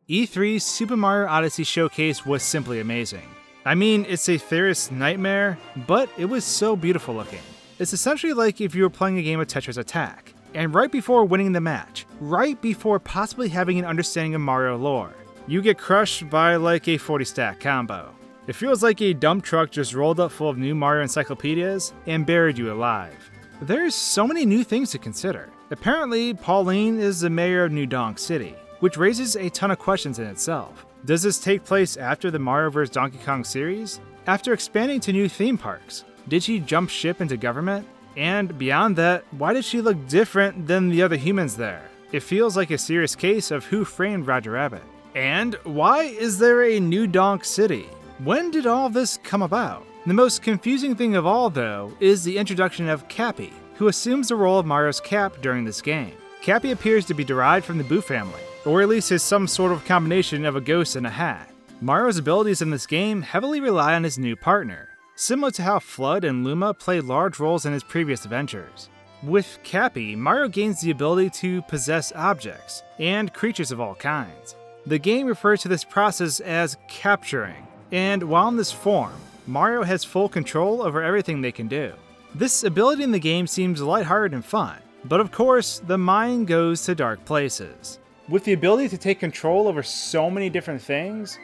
E3's Super Mario Odyssey showcase was simply amazing. I mean, it's a theorist's nightmare, but it was so beautiful looking. It's essentially like if you were playing a game of Tetris Attack, and right before winning the match, right before possibly having an understanding of Mario lore, you get crushed by like a 40-stack combo. It feels like a dump truck just rolled up full of new Mario encyclopedias and buried you alive. There's so many new things to consider. Apparently, Pauline is the mayor of New Donk City, which raises a ton of questions in itself. Does this take place after the Mario vs. Donkey Kong series? After expanding to new theme parks, did she jump ship into government? And beyond that, why did she look different than the other humans there? It feels like a serious case of who framed Roger Rabbit. And why is there a New Donk City? When did all this come about? The most confusing thing of all, though, is the introduction of Cappy, who assumes the role of Mario's Cap during this game. Cappy appears to be derived from the Boo family, or at least is some sort of combination of a ghost and a hat. Mario's abilities in this game heavily rely on his new partner, similar to how Flood and Luma played large roles in his previous adventures. With Cappy, Mario gains the ability to possess objects and creatures of all kinds. The game refers to this process as capturing, and while in this form, Mario has full control over everything they can do. This ability in the game seems lighthearted and fun, but of course, the mind goes to dark places. With the ability to take control over so many different things,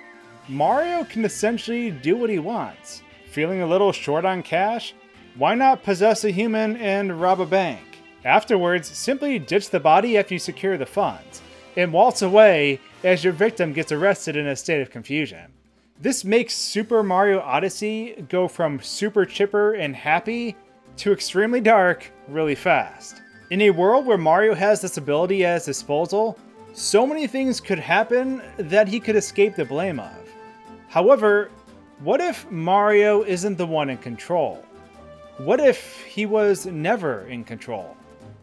Mario can essentially do what he wants. Feeling a little short on cash? Why not possess a human and rob a bank? Afterwards, simply ditch the body after you secure the funds, and waltz away as your victim gets arrested in a state of confusion. This makes Super Mario Odyssey go from super chipper and happy to extremely dark really fast. In a world where Mario has this ability at his disposal, so many things could happen that he could escape the blame of. However, what if Mario isn't the one in control? What if he was never in control?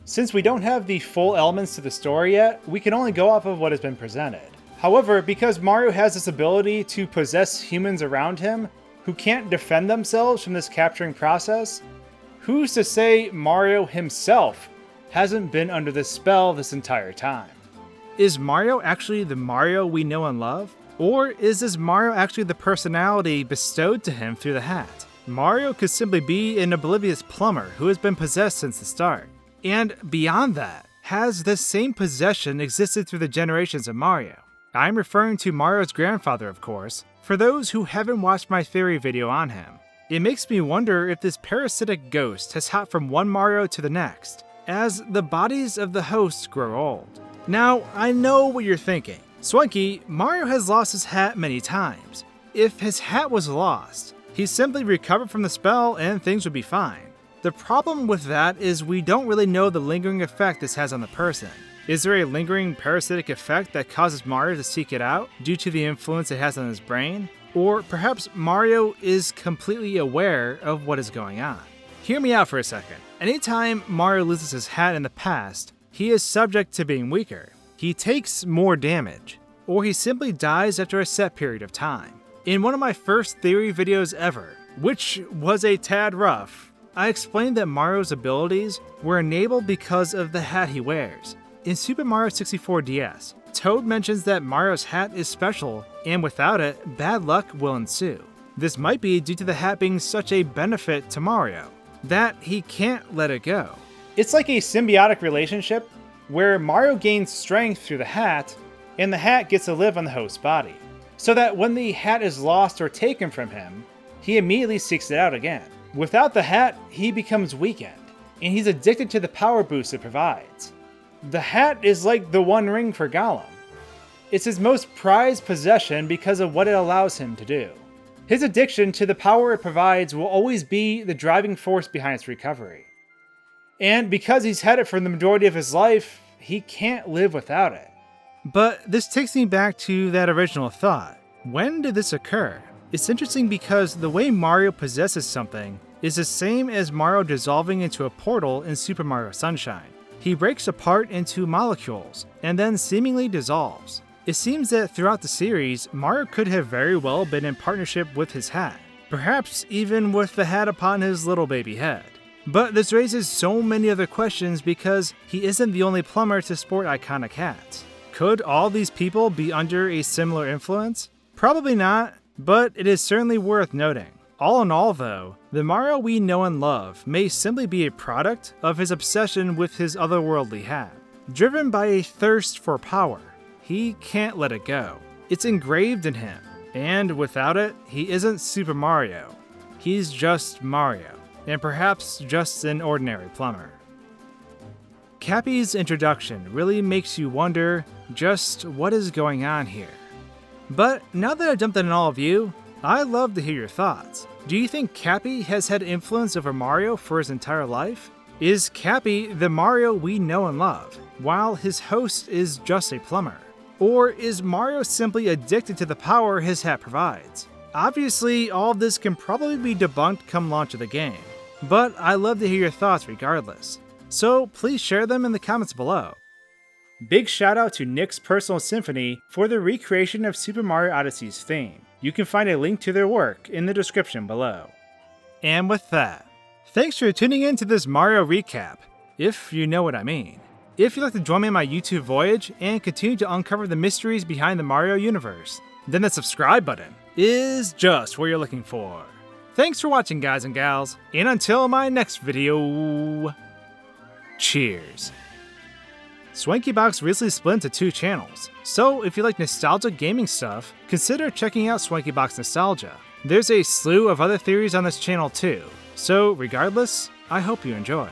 Since we don't have the full elements to the story yet, we can only go off of what has been presented. However, because Mario has this ability to possess humans around him who can't defend themselves from this capturing process, who's to say Mario himself hasn't been under this spell this entire time? Is Mario actually the Mario we know and love? Or is this Mario actually the personality bestowed to him through the hat? Mario could simply be an oblivious plumber who has been possessed since the start. And beyond that, has this same possession existed through the generations of Mario? I'm referring to Mario's grandfather, of course, for those who haven't watched my theory video on him. It makes me wonder if this parasitic ghost has hopped from one Mario to the next, as the bodies of the hosts grow old. Now, I know what you're thinking. Swanky, Mario has lost his hat many times. If his hat was lost, he simply recovered from the spell and things would be fine. The problem with that is we don't really know the lingering effect this has on the person. Is there a lingering parasitic effect that causes Mario to seek it out due to the influence it has on his brain? Or perhaps Mario is completely aware of what is going on. Hear me out for a second. Anytime Mario loses his hat in the past, he is subject to being weaker. He takes more damage, or he simply dies after a set period of time. In one of my first theory videos ever, which was a tad rough, I explained that Mario's abilities were enabled because of the hat he wears. In Super Mario 64 DS, Toad mentions that Mario's hat is special, and without it, bad luck will ensue. This might be due to the hat being such a benefit to Mario, that he can't let it go. It's like a symbiotic relationship, where Mario gains strength through the hat, and the hat gets to live on the host's body. So that when the hat is lost or taken from him, he immediately seeks it out again. Without the hat, he becomes weakened, and he's addicted to the power boost it provides. The hat is like the One Ring for Gollum. It's his most prized possession because of what it allows him to do. His addiction to the power it provides will always be the driving force behind its recovery. And because he's had it for the majority of his life, he can't live without it. But this takes me back to that original thought. When did this occur? It's interesting because the way Mario possesses something is the same as Mario dissolving into a portal in Super Mario Sunshine. He breaks apart into molecules, and then seemingly dissolves. It seems that throughout the series, Mario could have very well been in partnership with his hat, perhaps even with the hat upon his little baby head. But this raises so many other questions because he isn't the only plumber to sport iconic hats. Could all these people be under a similar influence? Probably not, but it is certainly worth noting. All in all though, the Mario we know and love may simply be a product of his obsession with his otherworldly hat. Driven by a thirst for power, he can't let it go. It's engraved in him, and without it, he isn't Super Mario. He's just Mario, and perhaps just an ordinary plumber. Cappy's introduction really makes you wonder just what is going on here. But now that I've dumped it on all of you, I'd love to hear your thoughts. Do you think Cappy has had influence over Mario for his entire life? Is Cappy the Mario we know and love, while his host is just a plumber? Or is Mario simply addicted to the power his hat provides? Obviously, all of this can probably be debunked come launch of the game, but I'd love to hear your thoughts regardless. So please share them in the comments below. Big shout out to Nick's Personal Symphony for the recreation of Super Mario Odyssey's theme. You can find a link to their work in the description below. And with that, thanks for tuning in to this Mario recap, if you know what I mean. If you'd like to join me on my YouTube voyage and continue to uncover the mysteries behind the Mario universe, then the subscribe button is just what you're looking for. Thanks for watching, guys and gals, and until my next video, cheers. SwankyBox recently split into 2 channels, so if you like nostalgic gaming stuff, consider checking out SwankyBox Nostalgia. There's a slew of other theories on this channel too, so regardless, I hope you enjoy.